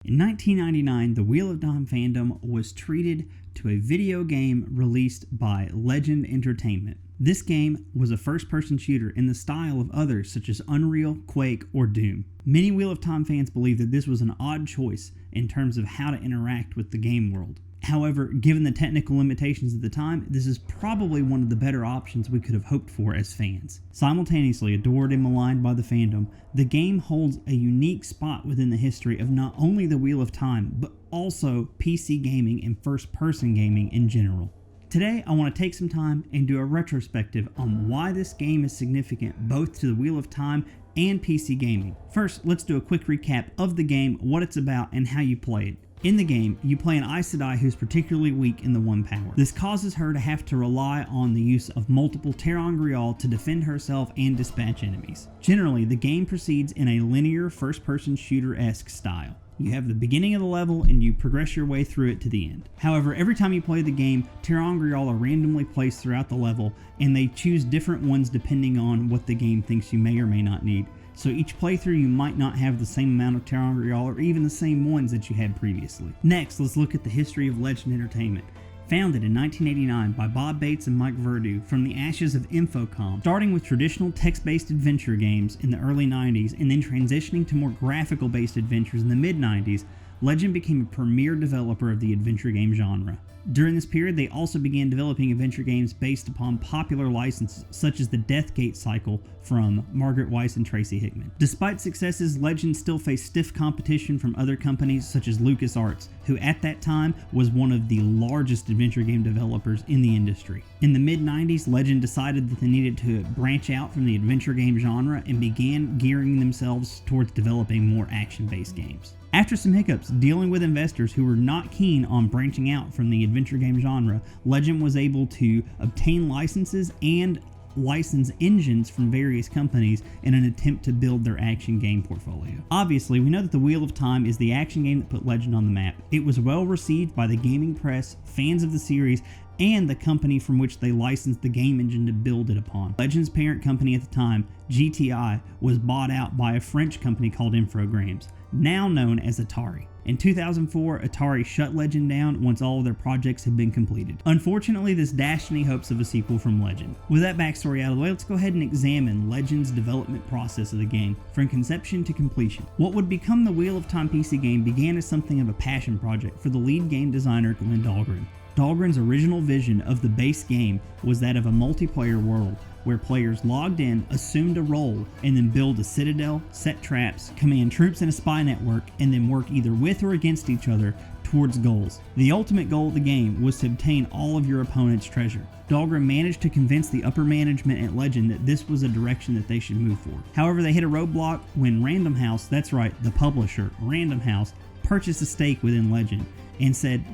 In 1999, the Wheel of Time fandom was treated to a video game released by Legend Entertainment. This game was a first-person shooter in the style of others such as Unreal, Quake, or Doom. Many Wheel of Time fans believe that this was an odd choice in terms of how to interact with the game world. However, given the technical limitations at the time, this is probably one of the better options we could have hoped for as fans. Simultaneously adored and maligned by the fandom, the game holds a unique spot within the history of not only the Wheel of Time, but also PC gaming and first-person gaming in general. Today, I want to take some time and do a retrospective on why this game is significant both to the Wheel of Time and PC gaming. First, let's do a quick recap of the game, what it's about, and how you play it. In the game, you play an Aes Sedai who's particularly weak in the One power. This causes her to have to rely on the use of multiple ter'angreal to defend herself and dispatch enemies. Generally, the game proceeds in a linear first-person shooter-esque style. You have the beginning of the level and you progress your way through it to the end. However, every time you play the game, ter'angreal are randomly placed throughout the level and they choose different ones depending on what the game thinks you may or may not need. So each playthrough you might not have the same amount of ter'angreal or even the same ones that you had previously. Next, let's look at the history of Legend Entertainment. Founded in 1989 by Bob Bates and Mike Verdu from the ashes of Infocom, starting with traditional text-based adventure games in the early 90s and then transitioning to more graphical-based adventures in the mid-90s, Legend became a premier developer of the adventure game genre. During this period, they also began developing adventure games based upon popular licenses such as the Deathgate cycle from Margaret Weis and Tracy Hickman. Despite successes, Legend still faced stiff competition from other companies such as LucasArts, who at that time was one of the largest adventure game developers in the industry. In the mid-90s, Legend decided that they needed to branch out from the adventure game genre and began gearing themselves towards developing more action-based games. After some hiccups dealing with investors who were not keen on branching out from the adventure game genre, Legend was able to obtain licenses and license engines from various companies in an attempt to build their action game portfolio. Obviously, we know that the Wheel of Time is the action game that put Legend on the map. It was well received by the gaming press, fans of the series, and the company from which they licensed the game engine to build it upon. Legend's parent company at the time, GTI, was bought out by a French company called Infogrames, now known as Atari. In 2004, Atari shut Legend down once all of their projects had been completed. Unfortunately, this dashed any hopes of a sequel from Legend. With that backstory out of the way, let's go ahead and examine Legend's development process of the game, from conception to completion. What would become the Wheel of Time PC game began as something of a passion project for the lead game designer Glenn Dahlgren. Dahlgren's original vision of the base game was that of a multiplayer world, where players logged in, assumed a role, and then build a citadel, set traps, command troops in a spy network, and then work either with or against each other towards goals. The ultimate goal of the game was to obtain all of your opponent's treasure. Dahlgren managed to convince the upper management at Legend that this was a direction that they should move for. However, they hit a roadblock when Random House, that's right, the publisher, Random House, purchased a stake within Legend and said,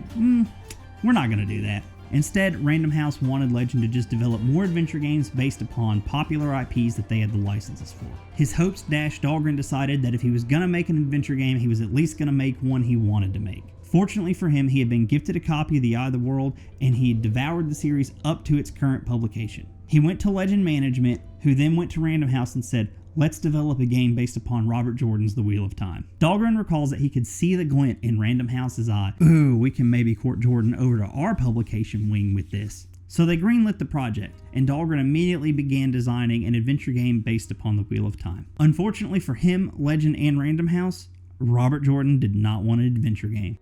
we're not going to do that. Instead, Random House wanted Legend to just develop more adventure games based upon popular IPs that they had the licenses for. His hopes dashed, Dahlgren decided that if he was going to make an adventure game, he was at least going to make one he wanted to make. Fortunately for him, he had been gifted a copy of The Eye of the World, and he had devoured the series up to its current publication. He went to Legend Management, who then went to Random House and said, let's develop a game based upon Robert Jordan's The Wheel of Time. Dahlgren recalls that he could see the glint in Random House's eye. Ooh, we can maybe court Jordan over to our publication wing with this. So they greenlit the project, and Dahlgren immediately began designing an adventure game based upon The Wheel of Time. Unfortunately for him, Legend, and Random House, Robert Jordan did not want an adventure game.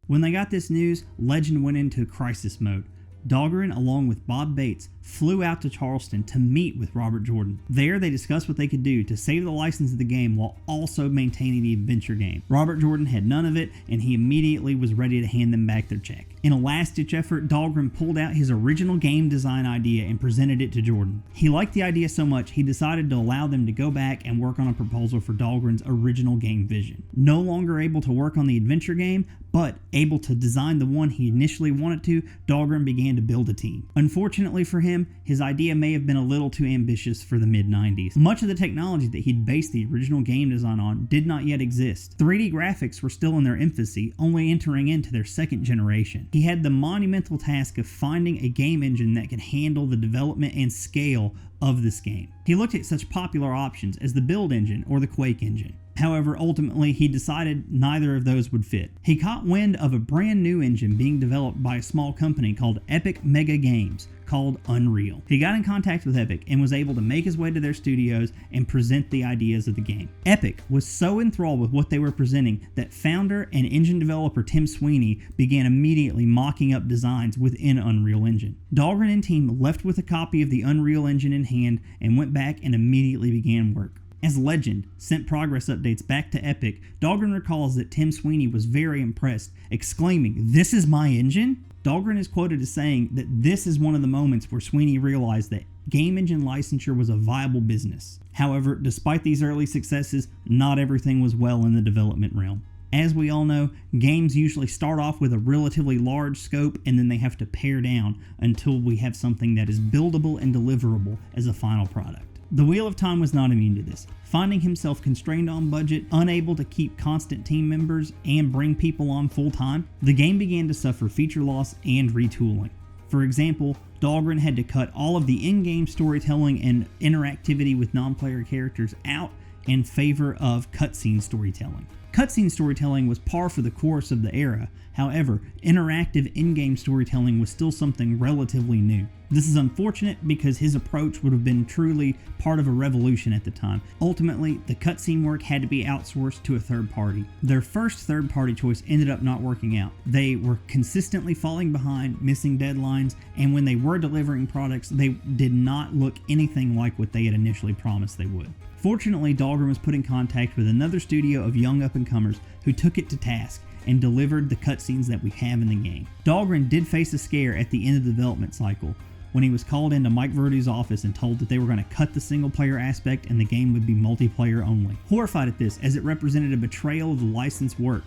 When they got this news, Legend went into crisis mode. Dahlgren, along with Bob Bates, flew out to Charleston to meet with Robert Jordan. There, they discussed what they could do to save the license of the game while also maintaining the adventure game. Robert Jordan had none of it, and he immediately was ready to hand them back their check. In a last-ditch effort, Dahlgren pulled out his original game design idea and presented it to Jordan. He liked the idea so much, he decided to allow them to go back and work on a proposal for Dahlgren's original game vision. No longer able to work on the adventure game, but able to design the one he initially wanted to, Dahlgren began to build a team. Unfortunately for him, him, his idea may have been a little too ambitious for the mid-90s. Much of the technology that he'd based the original game design on did not yet exist. 3D graphics were still in their infancy, only entering into their second generation. He had the monumental task of finding a game engine that could handle the development and scale of this game. He looked at such popular options as the Build engine or the Quake engine. However, ultimately, he decided neither of those would fit. He caught wind of a brand new engine being developed by a small company called Epic Mega Games, called Unreal. He got in contact with Epic and was able to make his way to their studios and present the ideas of the game. Epic was so enthralled with what they were presenting that founder and engine developer Tim Sweeney began immediately mocking up designs within Unreal Engine. Dahlgren and team left with a copy of the Unreal Engine in hand and went back and immediately began work. As Legend sent progress updates back to Epic, Dahlgren recalls that Tim Sweeney was very impressed, exclaiming, "This is my engine?" Dahlgren is quoted as saying that this is one of the moments where Sweeney realized that game engine licensure was a viable business. However, despite these early successes, not everything was well in the development realm. As we all know, games usually start off with a relatively large scope and then they have to pare down until we have something that is buildable and deliverable as a final product. The Wheel of Time was not immune to this. Finding himself constrained on budget, unable to keep constant team members, and bring people on full time, the game began to suffer feature loss and retooling. For example, Dahlgren had to cut all of the in-game storytelling and interactivity with non-player characters out in favor of cutscene storytelling. Cutscene storytelling was par for the course of the era. However, interactive in-game storytelling was still something relatively new. This is unfortunate because his approach would have been truly part of a revolution at the time. Ultimately, the cutscene work had to be outsourced to a third party. Their first third party choice ended up not working out. They were consistently falling behind, missing deadlines, and when they were delivering products, they did not look anything like what they had initially promised they would. Fortunately, Dahlgren was put in contact with another studio of young up-and-comers who took it to task and delivered the cutscenes that we have in the game. Dahlgren did face a scare at the end of the development cycle when he was called into Mike Verdu's office and told that they were going to cut the single-player aspect and the game would be multiplayer only. Horrified at this, as it represented a betrayal of the licensed work,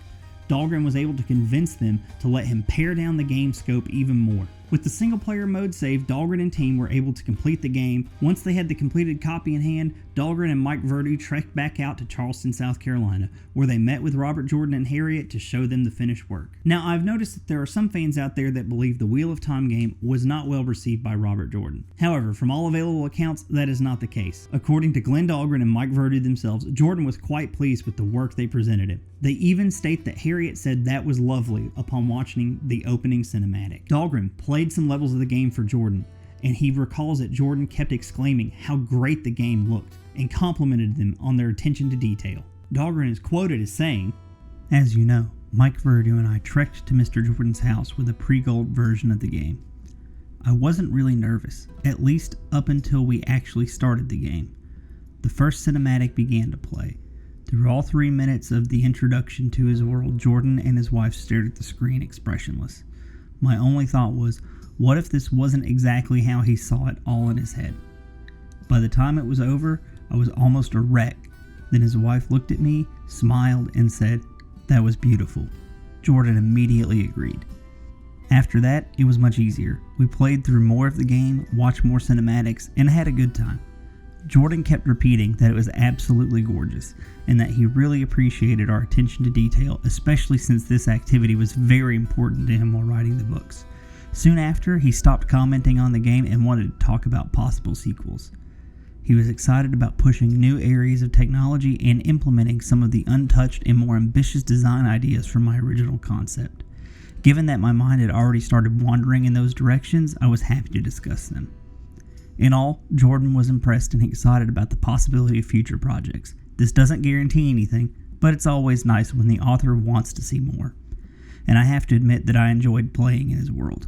Dahlgren was able to convince them to let him pare down the game scope even more. With the single-player mode saved, Dahlgren and team were able to complete the game. Once they had the completed copy in hand, Dahlgren and Mike Verdu trekked back out to Charleston, South Carolina, where they met with Robert Jordan and Harriet to show them the finished work. Now, I've noticed that there are some fans out there that believe the Wheel of Time game was not well received by Robert Jordan. However, from all available accounts, that is not the case. According to Glenn Dahlgren and Mike Verdu themselves, Jordan was quite pleased with the work they presented him. They even state that Harriet said that was lovely upon watching the opening cinematic. Dahlgren played some levels of the game for Jordan, and he recalls that Jordan kept exclaiming how great the game looked and complimented them on their attention to detail. Dahlgren is quoted as saying, "As you know, Mike Verdu and I trekked to Mr. Jordan's house with a pre-gold version of the game. I wasn't really nervous, at least up until we actually started the game. The first cinematic began to play. Through all 3 minutes of the introduction to his world, Jordan and his wife stared at the screen expressionless. My only thought was, what if this wasn't exactly how he saw it all in his head? By the time it was over, I was almost a wreck. Then his wife looked at me, smiled, and said, 'That was beautiful.' Jordan immediately agreed. After that, it was much easier. We played through more of the game, watched more cinematics, and had a good time. Jordan kept repeating that it was absolutely gorgeous, and that he really appreciated our attention to detail, especially since this activity was very important to him while writing the books. Soon after, he stopped commenting on the game and wanted to talk about possible sequels. He was excited about pushing new areas of technology and implementing some of the untouched and more ambitious design ideas from my original concept. Given that my mind had already started wandering in those directions, I was happy to discuss them. In all, Jordan was impressed and excited about the possibility of future projects. This doesn't guarantee anything, but it's always nice when the author wants to see more. And I have to admit that I enjoyed playing in his world."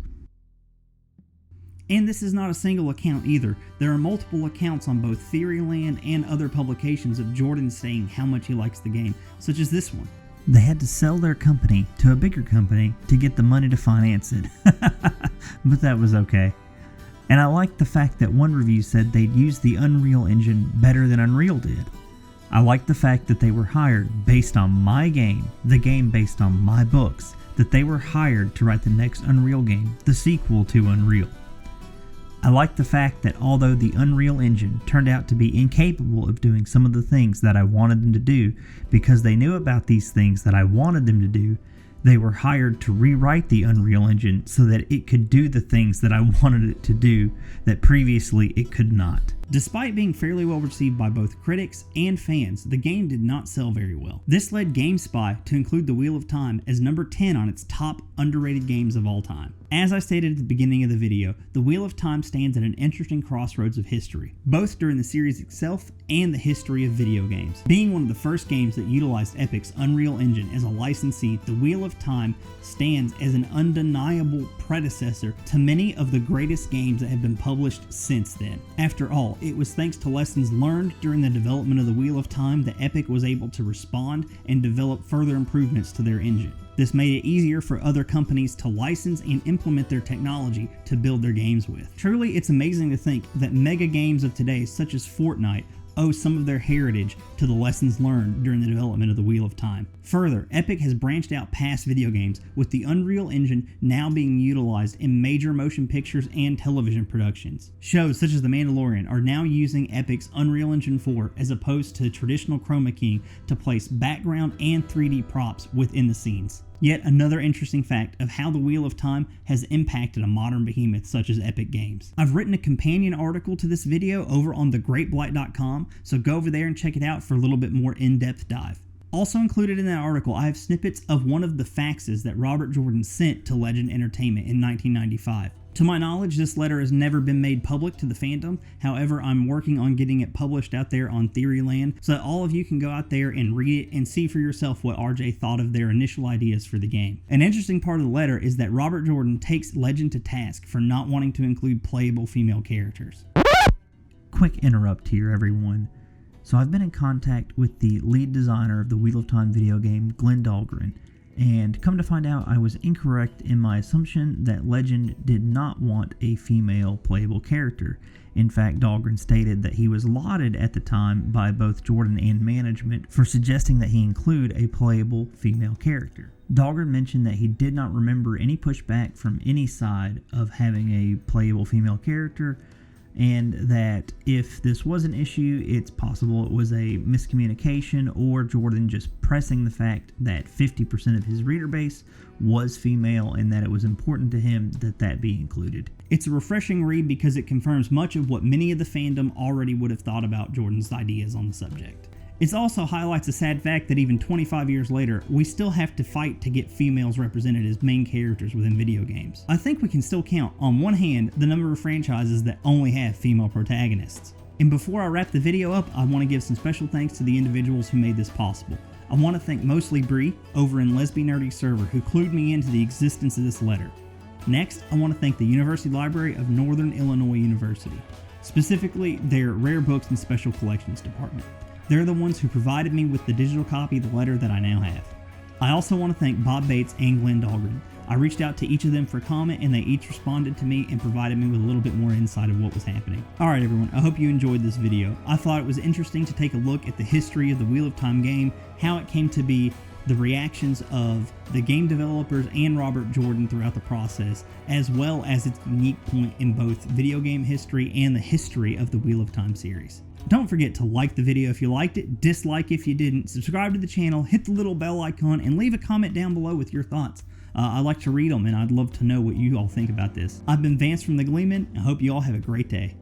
And this is not a single account either. There are multiple accounts on both Theoryland and other publications of Jordan saying how much he likes the game, such as this one. They had to sell their company to a bigger company to get the money to finance it. But that was okay. And I like the fact that one review said they'd used the Unreal Engine better than Unreal did. I like the fact that they were hired based on my game, the game based on my books, that they were hired to write the next Unreal game, the sequel to Unreal. I like the fact that although the Unreal Engine turned out to be incapable of doing some of the things that I wanted them to do because they knew about these things that I wanted them to do, they were hired to rewrite the Unreal Engine so that it could do the things that I wanted it to do that previously it could not. Despite being fairly well received by both critics and fans, the game did not sell very well. This led GameSpy to include The Wheel of Time as number 10 on its top underrated games of all time. As I stated at the beginning of the video, The Wheel of Time stands at an interesting crossroads of history, both during the series itself and the history of video games. Being one of the first games that utilized Epic's Unreal Engine as a licensee, The Wheel of Time stands as an undeniable predecessor to many of the greatest games that have been published since then. After all, it was thanks to lessons learned during the development of The Wheel of Time that Epic was able to respond and develop further improvements to their engine. This made it easier for other companies to license and implement their technology to build their games with. Truly, it's amazing to think that mega games of today, such as Fortnite, owe some of their heritage to the lessons learned during the development of The Wheel of Time. Further, Epic has branched out past video games, with the Unreal Engine now being utilized in major motion pictures and television productions. Shows such as The Mandalorian are now using Epic's Unreal Engine 4 as opposed to traditional chroma keying to place background and 3D props within the scenes. Yet another interesting fact of how The Wheel of Time has impacted a modern behemoth such as Epic Games. I've written a companion article to this video over on thegreatblight.com, so go over there and check it out for a little bit more in-depth dive. Also included in that article, I have snippets of one of the faxes that Robert Jordan sent to Legend Entertainment in 1995. To my knowledge, this letter has never been made public to the fandom. However, I'm working on getting it published out there on Theoryland so that all of you can go out there and read it and see for yourself what RJ thought of their initial ideas for the game. An interesting part of the letter is that Robert Jordan takes Legend to task for not wanting to include playable female characters. Quick interrupt here, everyone. So I've been in contact with the lead designer of the Wheel of Time video game, Glenn Dahlgren, and come to find out I was incorrect in my assumption that Legend did not want a female playable character. In fact, Dahlgren stated that he was lauded at the time by both Jordan and management for suggesting that he include a playable female character. Dahlgren mentioned that he did not remember any pushback from any side of having a playable female character, and that if this was an issue, it's possible it was a miscommunication or Jordan just pressing the fact that 50% of his reader base was female and that it was important to him that that be included. It's a refreshing read because it confirms much of what many of the fandom already would have thought about Jordan's ideas on the subject. It also highlights a sad fact that even 25 years later, we still have to fight to get females represented as main characters within video games. I think we can still count, on one hand, the number of franchises that only have female protagonists. And before I wrap the video up, I want to give some special thanks to the individuals who made this possible. I want to thank mostly Bree over in Lesbian Nerdy Server who clued me into the existence of this letter. Next, I want to thank the University Library of Northern Illinois University, specifically their Rare Books and Special Collections Department. They're the ones who provided me with the digital copy of the letter that I now have. I also want to thank Bob Bates and Glenn Dahlgren. I reached out to each of them for comment and they each responded to me and provided me with a little bit more insight of what was happening. Alright everyone, I hope you enjoyed this video. I thought it was interesting to take a look at the history of the Wheel of Time game, how it came to be, the reactions of the game developers and Robert Jordan throughout the process, as well as its unique point in both video game history and the history of the Wheel of Time series. Don't forget to like the video if you liked it, dislike if you didn't, subscribe to the channel, hit the little bell icon, and leave a comment down below with your thoughts. I like to read them, and I'd love to know what you all think about this. I've been Vance from The Gleeman, and I hope you all have a great day.